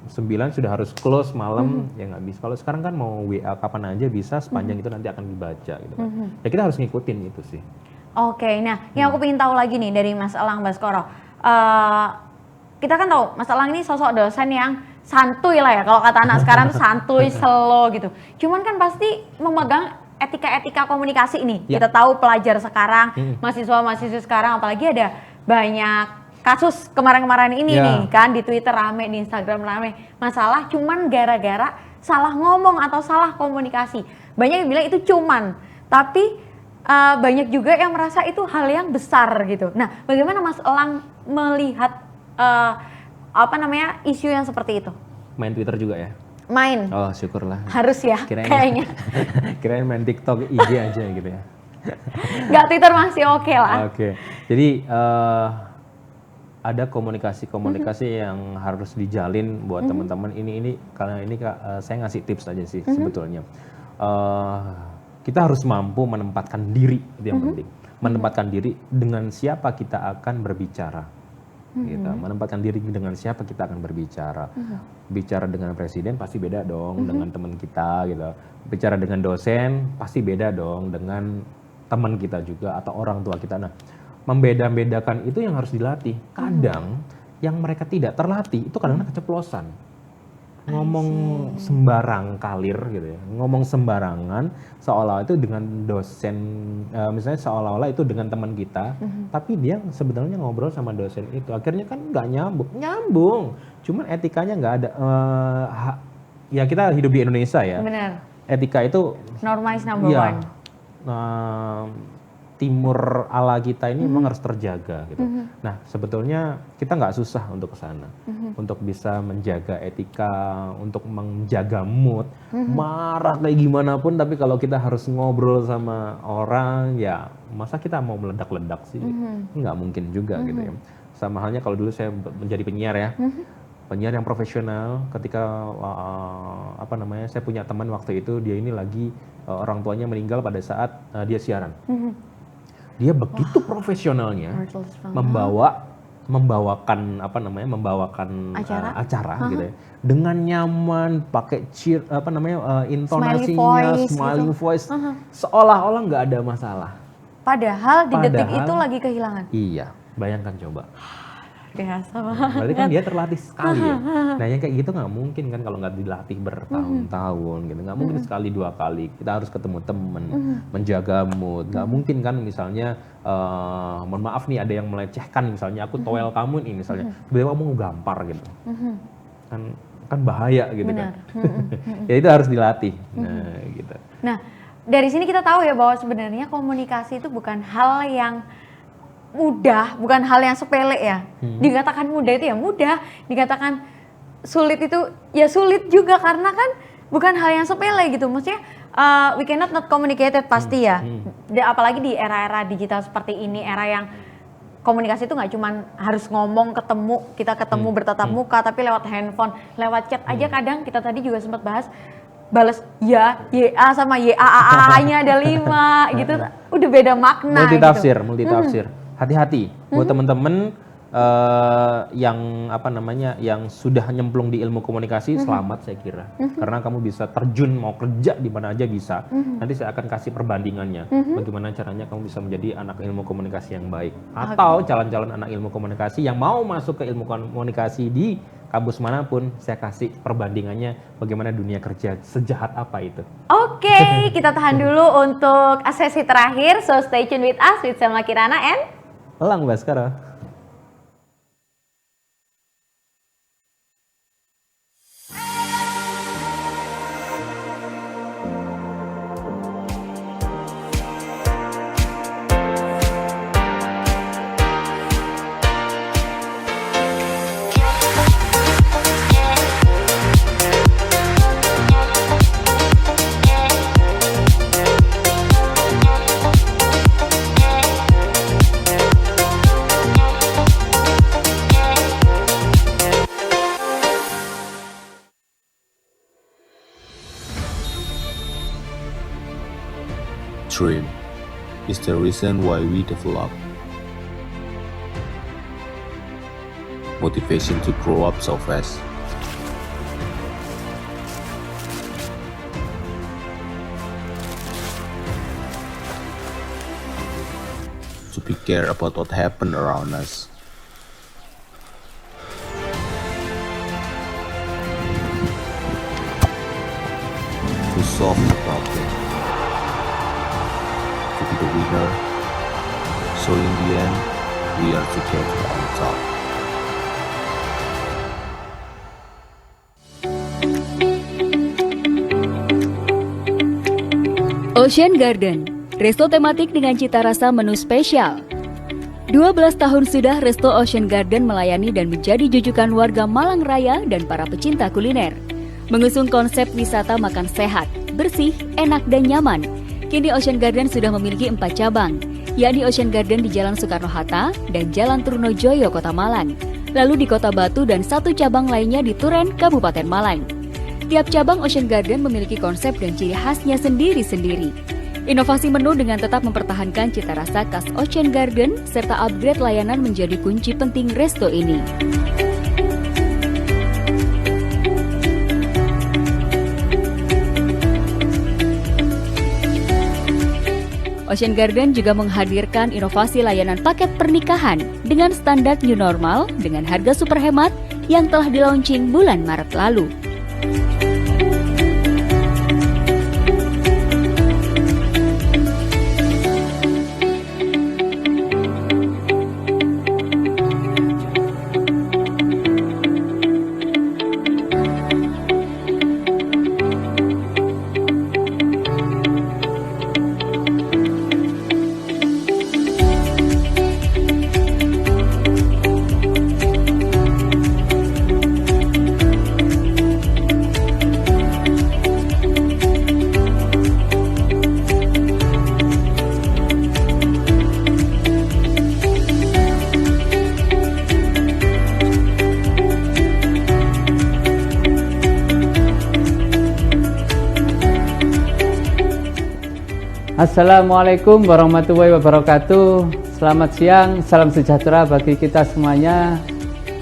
9 sudah harus close malam, ya nggak bisa. Kalau sekarang kan mau WA kapan aja bisa, sepanjang itu nanti akan dibaca gitu kan. Ya kita harus ngikutin itu sih. Oke, nah yang aku pengen tahu lagi nih dari Mas Elang Baskoro. Kita kan tahu Mas Elang ini sosok dosen yang santuy lah ya, kalau kata anak sekarang tuh santuy, slow gitu. Cuman kan pasti memegang etika-etika komunikasi ini. Kita tahu pelajar sekarang, mahasiswa-mahasiswa sekarang, apalagi ada banyak kasus kemarin-kemarin ini nih kan, di Twitter rame, di Instagram rame, masalah cuman gara-gara salah ngomong atau salah komunikasi. Banyak yang bilang itu cuman, tapi banyak juga yang merasa itu hal yang besar gitu. Nah, bagaimana Mas Elang melihat isu yang seperti itu? Main Twitter juga ya? Main. Oh, syukurlah. Harus ya, kayaknya. Kirain main TikTok, IG aja gitu ya. Nggak, Twitter masih oke lah. Oke. Jadi ada komunikasi yang harus dijalin buat teman-teman. Ini karena ini saya ngasih tips aja sih sebetulnya. Kita harus mampu menempatkan diri, itu yang penting. Menempatkan diri dengan siapa kita akan berbicara. gitu. Menempatkan diri dengan siapa kita akan berbicara. Bicara dengan presiden pasti beda dong dengan teman kita gitu. Bicara dengan dosen pasti beda dong dengan teman kita juga atau orang tua kita. Nah, membeda-bedakan itu yang harus dilatih. Kadang yang mereka tidak terlatih itu kadang-kadang keceplosan. Ngomong sembarang kalir gitu ya, ngomong sembarangan seolah itu dengan dosen, misalnya seolah-olah itu dengan teman kita, tapi dia sebenarnya ngobrol sama dosen itu, akhirnya kan nggak nyambung, cuman etikanya nggak ada. Ya kita hidup di Indonesia ya, Benar. etika itu Norma is number ya, one. Timur ala kita ini memang harus terjaga gitu. Nah sebetulnya kita nggak susah untuk kesana, untuk bisa menjaga etika, untuk menjaga mood, marah kayak gimana pun, tapi kalau kita harus ngobrol sama orang, ya masa kita mau meledak-ledak sih, nggak mungkin juga gitu ya. Sama halnya kalau dulu saya menjadi penyiar ya, penyiar yang profesional, ketika saya punya teman waktu itu, dia ini lagi orang tuanya meninggal pada saat dia siaran. Dia begitu profesionalnya membawakan acara gitu ya, dengan nyaman, pakai intonasinya, smiling voice, seolah-olah nggak ada masalah. Padahal di detik itu lagi kehilangan. Iya, bayangkan coba. Biasa Berarti kan dia terlatih sekali ya. Nah yang kayak gitu nggak mungkin kan kalau nggak dilatih bertahun-tahun gitu. Nggak mungkin sekali 2 kali. Kita harus ketemu temen, menjaga mood. Nggak mungkin kan misalnya, mohon maaf nih ada yang melecehkan misalnya, aku toel kamu nih misalnya, tiba-tiba kamu gampar gitu. Kan bahaya gitu kan. Ya itu harus dilatih. Nah gitu. Nah, dari sini kita tahu ya bahwa sebenarnya komunikasi itu bukan hal yang mudah, bukan hal yang sepele ya. Dikatakan mudah itu ya mudah, dikatakan sulit itu ya sulit juga, karena kan bukan hal yang sepele gitu. Maksudnya we cannot not communicated pasti ya. Apalagi di era-era digital seperti ini, era yang komunikasi itu nggak cuma harus ngomong kita ketemu bertatap muka, tapi lewat handphone, lewat chat aja kadang kita tadi juga sempat bahas, balas ya, YA sama YAAA-nya ada 5 gitu, udah beda makna. Multitafsir. Hati-hati buat teman-teman yang sudah nyemplung di ilmu komunikasi, selamat saya kira. Karena kamu bisa terjun mau kerja di mana aja bisa. Nanti saya akan kasih perbandingannya. Bagaimana caranya kamu bisa menjadi anak ilmu komunikasi yang baik. Atau calon-calon anak ilmu komunikasi yang mau masuk ke ilmu komunikasi di kampus manapun, saya kasih perbandingannya bagaimana dunia kerja sejahat apa itu. Oke, kita tahan dulu untuk sesi terakhir. So stay tuned with us with Selma Kirana and Elang Baskara. Dream is the reason why we develop. Motivation to grow up so fast. To be care about what happened around us. To solve the problem. To be the winner. So in the end, we are together on top. Ocean Garden, resto tematik dengan cita rasa menu spesial. 12 tahun sudah Resto Ocean Garden melayani dan menjadi jujukan warga Malang Raya dan para pecinta kuliner. Mengusung konsep wisata makan sehat, bersih, enak, dan nyaman, kini Ocean Garden sudah memiliki 4 cabang, yakni Ocean Garden di Jalan Soekarno-Hatta dan Jalan Trunojoyo, Kota Malang, lalu di Kota Batu dan 1 cabang lainnya di Turen, Kabupaten Malang. Tiap cabang Ocean Garden memiliki konsep dan ciri khasnya sendiri-sendiri. Inovasi menu dengan tetap mempertahankan cita rasa khas Ocean Garden serta upgrade layanan menjadi kunci penting resto ini. Ocean Garden juga menghadirkan inovasi layanan paket pernikahan dengan standar new normal dengan harga super hemat yang telah di-launching bulan Maret lalu. Assalamualaikum warahmatullahi wabarakatuh. Selamat siang, salam sejahtera bagi kita semuanya.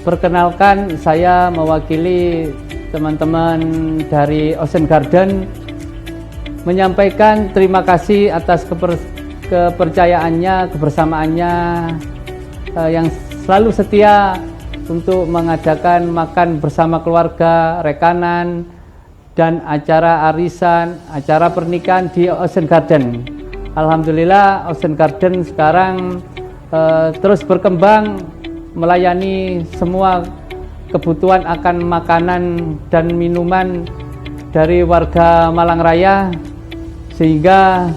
Perkenalkan, saya mewakili teman-teman dari Ocean Garden menyampaikan terima kasih atas kepercayaannya, kebersamaannya yang selalu setia untuk mengadakan makan bersama keluarga, rekanan, dan acara arisan, acara pernikahan di Ocean Garden. Alhamdulillah Ocean Garden sekarang terus berkembang melayani semua kebutuhan akan makanan dan minuman dari warga Malang Raya, sehingga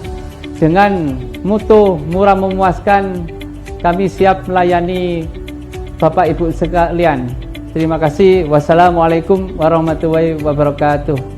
dengan mutu murah memuaskan kami siap melayani Bapak Ibu sekalian. Terima kasih. Wassalamualaikum warahmatullahi wabarakatuh.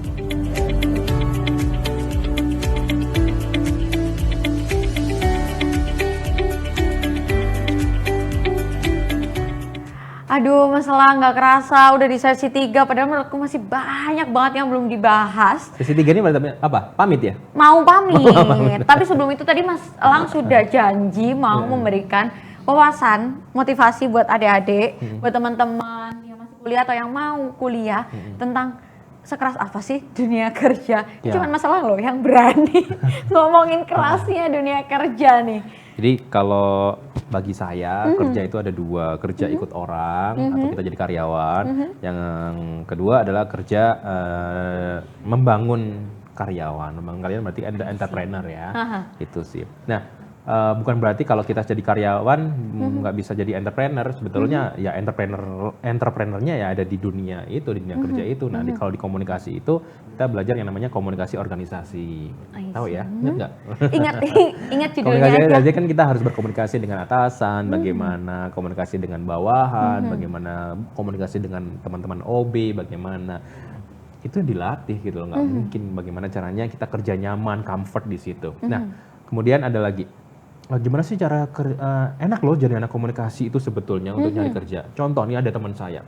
Aduh, masalah nggak kerasa udah di sesi 3, padahal menurutku masih banyak banget yang belum dibahas. Sesi 3 ini berarti apa? Pamit ya? Mau pamit, tapi sebelum itu tadi Mas Elang sudah janji mau memberikan wawasan, motivasi buat adik-adik, buat teman-teman yang masih kuliah atau yang mau kuliah tentang sekeras apa sih dunia kerja. Cuman masalah loh yang berani ngomongin kerasnya dunia kerja nih. Jadi kalau bagi saya kerja itu ada dua, kerja ikut orang atau kita jadi karyawan. Yang kedua adalah kerja membangun karyawan. Membangun karyawan berarti ada entrepreneur ya. Itu sih. Nah, bukan berarti kalau kita jadi karyawan nggak bisa jadi entrepreneur. Sebetulnya ya entrepreneurnya ya ada di dunia itu, di dunia kerja itu. Nah, kalau di komunikasi itu kita belajar yang namanya komunikasi organisasi. Tahu ya? Ingat nggak? Ingat judulnya. Komunikasi organisasi kan kita harus berkomunikasi dengan atasan, bagaimana komunikasi dengan bawahan, bagaimana komunikasi dengan teman-teman OB, bagaimana itu dilatih gitu loh. Nggak mungkin bagaimana caranya kita kerja nyaman, comfort di situ. Nah, kemudian ada lagi. Gimana sih cara enak loh jadi anak komunikasi itu sebetulnya untuk nyari kerja. Contoh nih ada teman saya,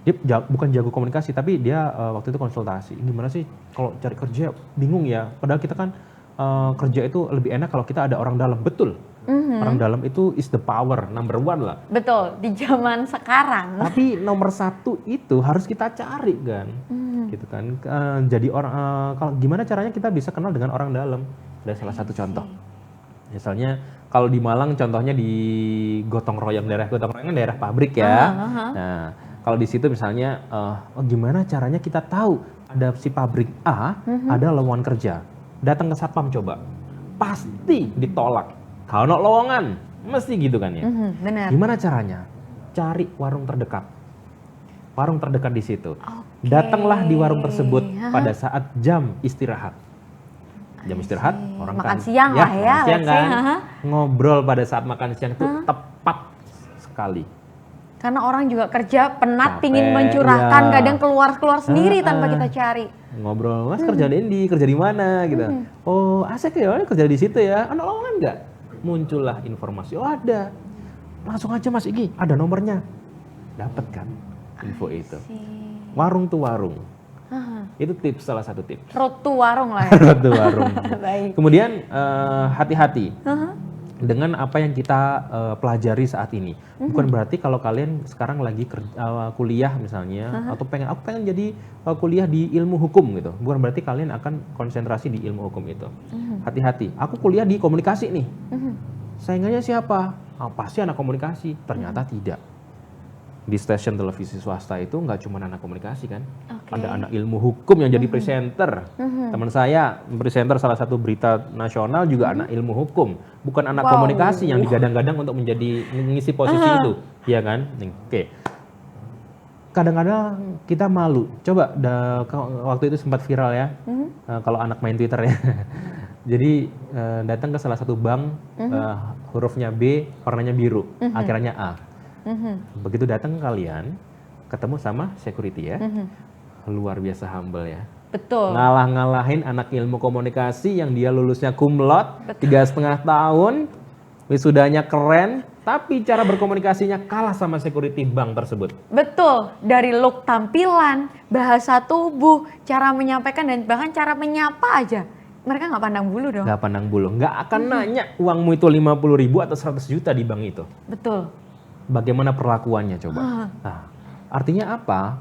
dia bukan jago komunikasi tapi dia waktu itu konsultasi. Gimana sih kalau cari kerja bingung ya. Padahal kita kan kerja itu lebih enak kalau kita ada orang dalam. Betul, orang dalam itu is the power number one lah. Betul, di zaman sekarang. Tapi nomor satu itu harus kita cari kan, gitu kan. Jadi orang kalau gimana caranya kita bisa kenal dengan orang dalam. Ada salah satu contoh. Misalnya kalau di Malang contohnya di Gotong Royong, daerah Gotong Royong kan daerah pabrik ya. Nah, kalau di situ misalnya gimana caranya kita tahu ada si pabrik A ada lowongan kerja. Datang ke satpam coba. Pasti ditolak. Kalau no lowongan, mesti gitu kan ya. Benar. Gimana caranya? Cari warung terdekat. Warung terdekat di situ. Datanglah di warung tersebut pada saat jam istirahat. Jam istirahat, orang makan kan siang lah ya, makan siang kan, ngobrol pada saat makan siang itu tepat sekali. Karena orang juga kerja penat, Capek, pingin mencurahkan, ya. kadang keluar sendiri tanpa kita cari. Ngobrol, Mas kerja di mana gitu. Oh asik ya, kerja di situ ya. Ada lowongan nggak? Muncullah informasi, oh ada. Langsung aja Mas Igi, ada nomornya. Dapat kan info itu. Warung tuh warung. Itu tips, salah satu tips. Road to warung lah ya. Road to warung. Baik. Kemudian hati-hati dengan apa yang kita pelajari saat ini. Bukan berarti kalau kalian sekarang lagi kuliah misalnya, atau aku pengen jadi kuliah di ilmu hukum gitu. Bukan berarti kalian akan konsentrasi di ilmu hukum itu. Hati-hati. Aku kuliah di komunikasi nih. Saingannya siapa? Pasti anak komunikasi. Ternyata tidak. Di stasiun televisi swasta itu nggak cuma anak komunikasi kan, ada anak ilmu hukum yang jadi presenter. Teman saya presenter salah satu berita nasional juga anak ilmu hukum, bukan anak komunikasi yang digadang-gadang untuk menjadi mengisi posisi itu, ya kan? Oke. Kadang-kadang kita malu. Coba waktu itu sempat viral ya, kalau anak main Twitter ya. Jadi datang ke salah satu bank, hurufnya B, warnanya biru, akhirnya A. Begitu datang kalian ketemu sama security ya, luar biasa humble ya. Betul. Ngalahin anak ilmu komunikasi yang dia lulusnya cum laude 3,5 tahun, wisudanya keren, tapi cara berkomunikasinya kalah sama security bank tersebut. Betul, dari look tampilan, bahasa tubuh, cara menyampaikan dan bahkan cara menyapa aja. Mereka nggak pandang bulu dong. Nggak pandang bulu, nggak akan nanya uangmu itu 50.000 atau 100 juta di bank itu. Betul. Bagaimana perlakuannya coba? Nah, artinya apa?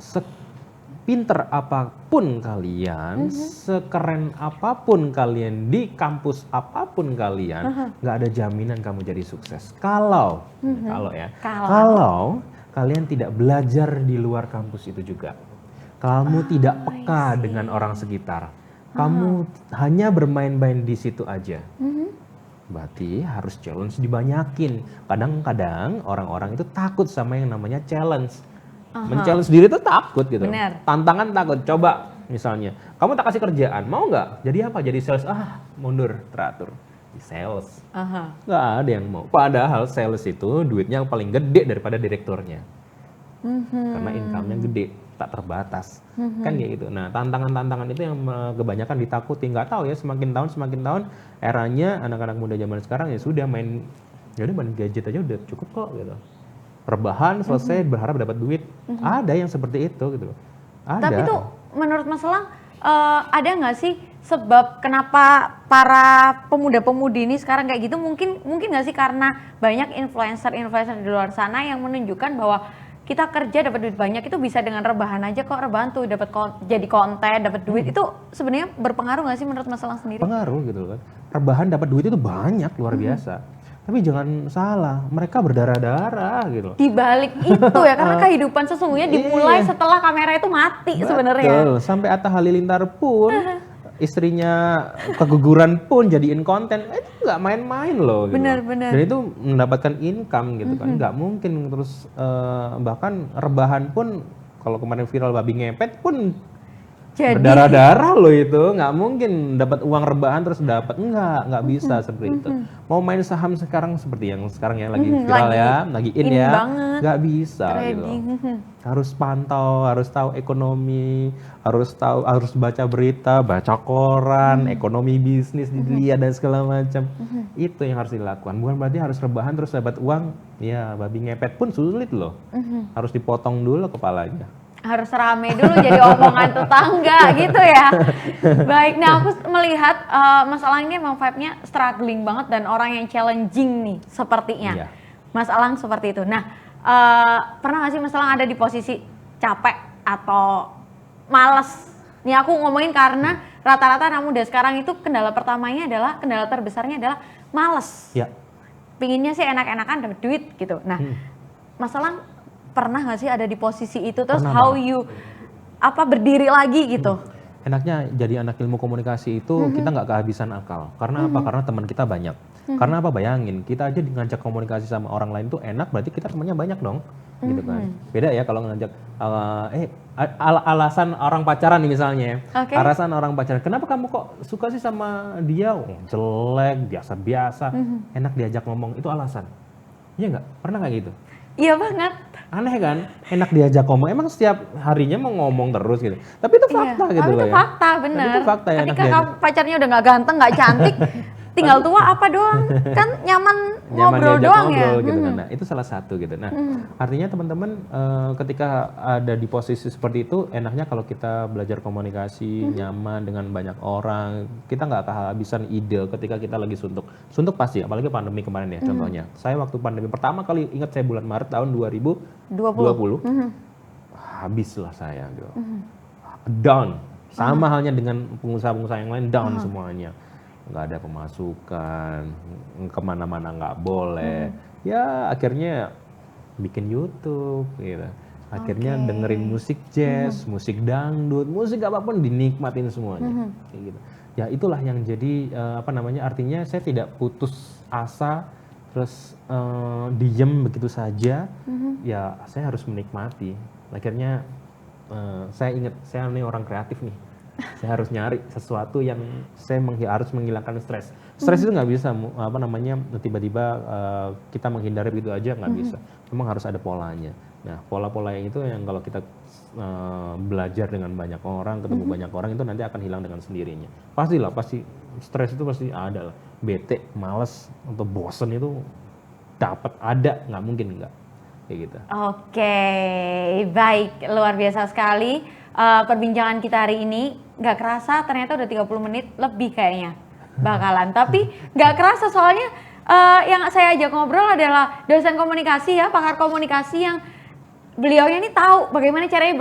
Sepinter apapun kalian, sekeren apapun kalian, di kampus apapun kalian, nggak ada jaminan kamu jadi sukses. Kalau kalian tidak belajar di luar kampus itu juga, kamu tidak peka dengan orang sekitar, kamu hanya bermain-main di situ aja. Berarti harus challenge dibanyakin. Kadang-kadang orang-orang itu takut sama yang namanya challenge. Men-challenge diri itu takut gitu. Bener. Tantangan takut. Coba misalnya, kamu tak kasih kerjaan, mau nggak? Jadi apa? Jadi sales. Mundur, teratur. Di sales. Nggak ada yang mau. Padahal sales itu duitnya yang paling gede daripada direkturnya. Karena income-nya gede, tak terbatas. Kan kayak gitu. Nah, tantangan-tantangan itu yang kebanyakan ditakuti. Nggak tahu ya, semakin tahun eranya anak-anak muda zaman sekarang ya sudah main gadget aja udah cukup kok gitu. Rebahan selesai berharap dapat duit. Ada yang seperti itu gitu. Ada. Tapi tuh menurut Mas Elang ada nggak sih sebab kenapa para pemuda-pemudi ini sekarang kayak gitu? Mungkin nggak sih karena banyak influencer di luar sana yang menunjukkan bahwa kita kerja dapat duit banyak itu bisa dengan rebahan aja kok, rebahan tuh dapat jadi konten, dapat duit. Itu sebenarnya berpengaruh nggak sih menurut Mas Elang sendiri? Pengaruh gitu kan. Rebahan dapat duit itu banyak, luar biasa. Tapi jangan salah, mereka berdarah-darah gitu. Di balik itu ya, karena kehidupan sesungguhnya dimulai setelah kamera itu mati sebenarnya. Betul, sampai Atta Halilintar pun istrinya keguguran pun jadiin konten, itu nggak main-main loh. Gitu. Benar. Dan itu mendapatkan income gitu kan, nggak mungkin terus bahkan rebahan pun kalau kemarin viral babi ngepet pun berdarah-darah loh itu, nggak mungkin dapat uang rebahan terus dapat, nggak bisa seperti itu. Mau main saham sekarang seperti yang sekarang ya lagi viral lagi in ya, nggak bisa gitu. Harus pantau, harus tahu ekonomi, harus baca berita, baca koran, ekonomi bisnis dilihat dan segala macam. Itu yang harus dilakukan. Bukan berarti harus rebahan terus dapat uang. Ya babi ngepet pun sulit loh. Harus dipotong dulu kepalanya. Harus rame dulu jadi omongan tetangga gitu ya. Baik, nah aku melihat Mas Elang ini memang vibe-nya struggling banget dan orang yang challenging nih sepertinya. Iya. Mas Elang seperti itu. Nah, pernah gak sih Mas Elang ada di posisi capek atau males? Nih aku ngomongin karena rata-rata anak muda sekarang itu kendala terbesarnya adalah males. Ya. Pinginnya sih enak-enakan dapat duit gitu. Nah, Mas Elang pernah nggak sih ada di posisi itu terus berdiri lagi gitu? Enaknya jadi anak ilmu komunikasi itu kita nggak kehabisan akal. Karena apa? Karena teman kita banyak. Karena apa? Bayangin kita aja ngajak komunikasi sama orang lain tuh enak, berarti kita temannya banyak dong, gitu kan? Beda ya kalau ngajak alasan orang pacaran nih misalnya. Alasan orang pacaran. Kenapa kamu kok suka sih sama dia? Jelek, biasa-biasa. Enak diajak ngomong itu alasan. Iya nggak? Pernah nggak gitu? Iya banget. Aneh kan? Enak diajak ngomong. Emang setiap harinya mau ngomong terus gitu. Tapi itu fakta gitu loh ya. Itu fakta, bener. Tapi itu fakta ya. Ketika pacarnya udah gak ganteng, gak cantik, tinggal tua apa doang? Kan nyaman ngobrol diajak doang ya. ngobrol gitu kan. Nah, itu salah satu gitu. Nah, artinya teman-teman ketika ada di posisi seperti itu, enaknya kalau kita belajar komunikasi nyaman dengan banyak orang, kita nggak kehabisan ide ketika kita lagi suntuk. Suntuk pasti, apalagi pandemi kemarin ya contohnya. Saya waktu pandemi pertama kali, ingat saya bulan Maret tahun 2020, habislah saya gitu. Down. Sama halnya dengan pengusaha-pengusaha yang lain, down semuanya. Nggak ada pemasukan, kemana-mana nggak boleh. Ya akhirnya bikin YouTube gitu. Akhirnya dengerin musik jazz, musik dangdut, musik apapun dinikmatin semuanya. Kayak gitu. Ya itulah yang jadi artinya saya tidak putus asa, terus diem begitu saja. Ya saya harus menikmati. Akhirnya saya ingat, saya ini orang kreatif nih. Saya harus nyari sesuatu yang saya harus menghilangkan stres. Stres itu nggak bisa tiba-tiba kita menghindari begitu aja, nggak bisa. Memang harus ada polanya. Nah, pola-pola yang itu yang kalau kita belajar dengan banyak orang, ketemu banyak orang, itu nanti akan hilang dengan sendirinya. Pasti stres itu pasti ada lah. Bete, males, atau bosen itu dapat, ada, nggak mungkin nggak. Kayak gitu. Oke, baik, luar biasa sekali. Perbincangan kita hari ini nggak kerasa ternyata udah 30 menit lebih kayaknya bakalan. Tapi nggak kerasa soalnya yang saya ajak ngobrol adalah dosen komunikasi ya, pakar komunikasi yang beliaunya ini tahu bagaimana caranya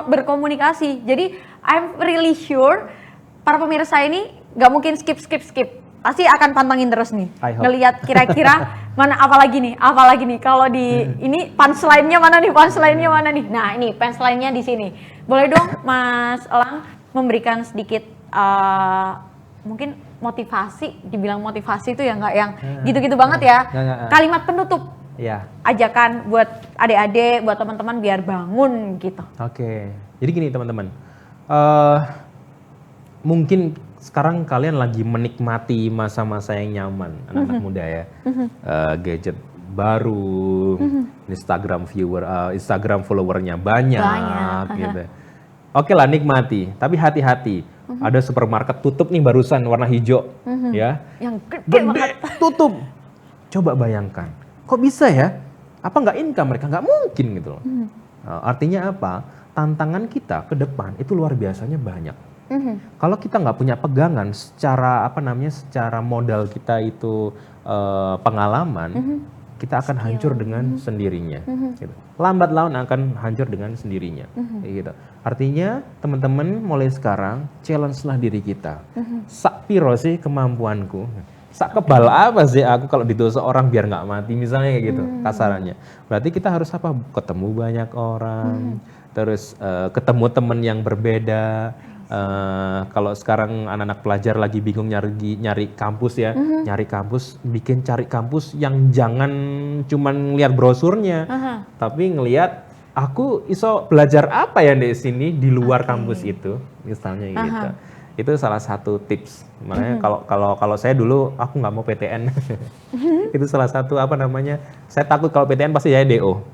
berkomunikasi. Jadi I'm really sure para pemirsa ini nggak mungkin skip. Pasti akan pantangin terus nih, ngelihat kira-kira apalagi nih kalau di ini punchline-nya mana nih. Nah ini punchline-nya di sini. Boleh dong Mas Elang memberikan sedikit mungkin motivasi, dibilang motivasi itu ya nggak yang gitu-gitu banget ya. Kalimat penutup. Ya. Ajakan buat adik-adik, buat teman-teman biar bangun gitu. Oke. Jadi gini teman-teman. Mungkin sekarang kalian lagi menikmati masa-masa yang nyaman, anak-anak muda ya. Gadget baru, Instagram followernya banyak. Gitu. Oke lah, nikmati, tapi hati-hati. Ada supermarket tutup nih barusan warna hijau, ya. Yang gede banget. Tutup. Coba bayangkan, kok bisa ya? Apa nggak income mereka? Nggak mungkin gitu loh. Artinya apa? Tantangan kita ke depan itu luar biasanya banyak. Kalau kita nggak punya pegangan secara secara modal kita itu pengalaman, kita akan hancur dengan sendirinya. Gitu. Lambat laun akan hancur dengan sendirinya. Gitu. Artinya teman-teman mulai sekarang challenge-lah diri kita. Sak piro sih kemampuanku? Sak kebal apa sih aku kalau ditusuk orang biar nggak mati misalnya kayak gitu kasarannya. Berarti kita harus apa? Ketemu banyak orang, terus ketemu teman yang berbeda. Kalau sekarang anak-anak pelajar lagi bingung nyari kampus ya, cari kampus yang jangan cuman ngeliat brosurnya, tapi ngelihat aku iso belajar apa ya di sini di luar kampus itu, misalnya gitu. Itu salah satu tips. Makanya kalau saya dulu aku nggak mau PTN, itu salah satu saya takut kalau PTN pasti ya DO.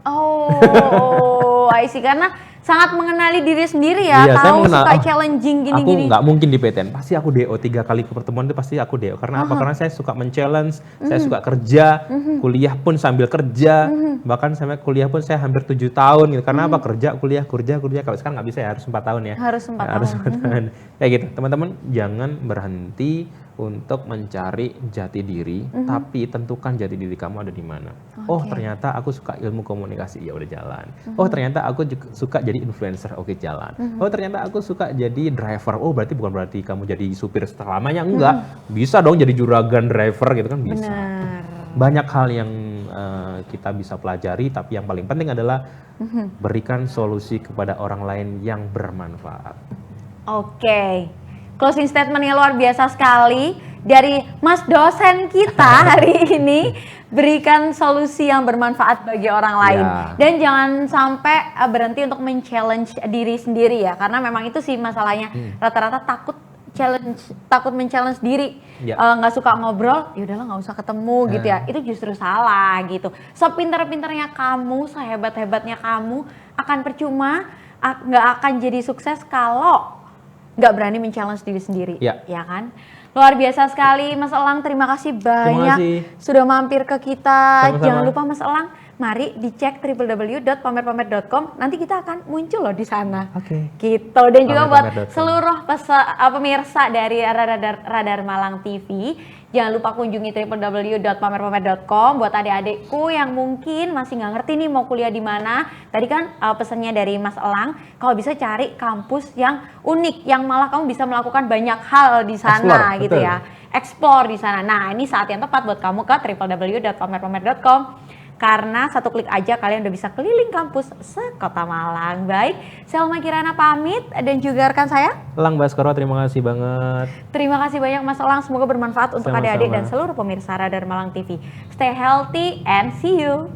Oh, I see. Karena sangat mengenali diri sendiri ya, iya, tahu suka challenging gini-gini. Aku nggak mungkin di PTN, pasti aku DO 3 kali ke pertemuan itu pasti aku DO. Karena apa? Karena saya suka men-challenge, saya suka kerja, kuliah pun sambil kerja, bahkan sampai kuliah pun saya hampir 7 tahun gitu. Karena apa? Kerja, kuliah. Kalau sekarang nggak bisa ya, harus 4 tahun ya. Harus 4 tahun. Ya gitu, teman-teman jangan berhenti untuk mencari jati diri, tapi tentukan jati diri kamu ada di mana. Oh ternyata aku suka ilmu komunikasi, ya udah jalan. Oh ternyata aku juga suka jadi influencer, oke jalan. Oh ternyata aku suka jadi driver, oh bukan berarti kamu jadi supir selamanya, enggak. Bisa dong jadi juragan driver gitu kan bisa. Benar. Banyak hal yang kita bisa pelajari, tapi yang paling penting adalah berikan solusi kepada orang lain yang bermanfaat. Oke. Closing statement-nya luar biasa sekali dari Mas dosen kita hari ini, berikan solusi yang bermanfaat bagi orang lain. Dan jangan sampai berhenti untuk men-challenge diri sendiri ya, karena memang itu sih masalahnya. Rata-rata takut men-challenge diri, nggak suka ngobrol, ya udahlah nggak usah ketemu gitu ya. Itu justru salah gitu. Sepintar-pintarnya kamu, sehebat-hebatnya kamu akan percuma, nggak akan jadi sukses kalau nggak berani men-challenge diri sendiri, Ya. ya kan? Luar biasa sekali Mas Elang, terima kasih banyak kasih. sudah mampir ke kita. Sama-sama. Jangan lupa Mas Elang, mari dicek www.pamerpamer.com. Nanti kita akan muncul loh di sana. Oke. Gitu. Dan juga buat Pamerpamer.com. seluruh pemirsa dari Radar Malang TV, jangan lupa kunjungi www.pamerpamer.com. Buat adik-adikku yang mungkin masih nggak ngerti nih mau kuliah di mana, tadi kan pesannya dari Mas Elang, kalau bisa cari kampus yang unik, yang malah kamu bisa melakukan banyak hal di sana. Explore, Gitu betul. ya, explore di sana. Nah, ini saat yang tepat buat kamu ke www.pamerpamer.com karena satu klik aja kalian udah bisa keliling kampus sekota Malang. Baik, saya Alma Kirana pamit dan juga rekan saya. Elang Baskoro, terima kasih banget. Terima kasih banyak Mas Elang, semoga bermanfaat untuk Sama-sama. adik-adik dan seluruh pemirsa Radar Malang TV. Stay healthy and see you.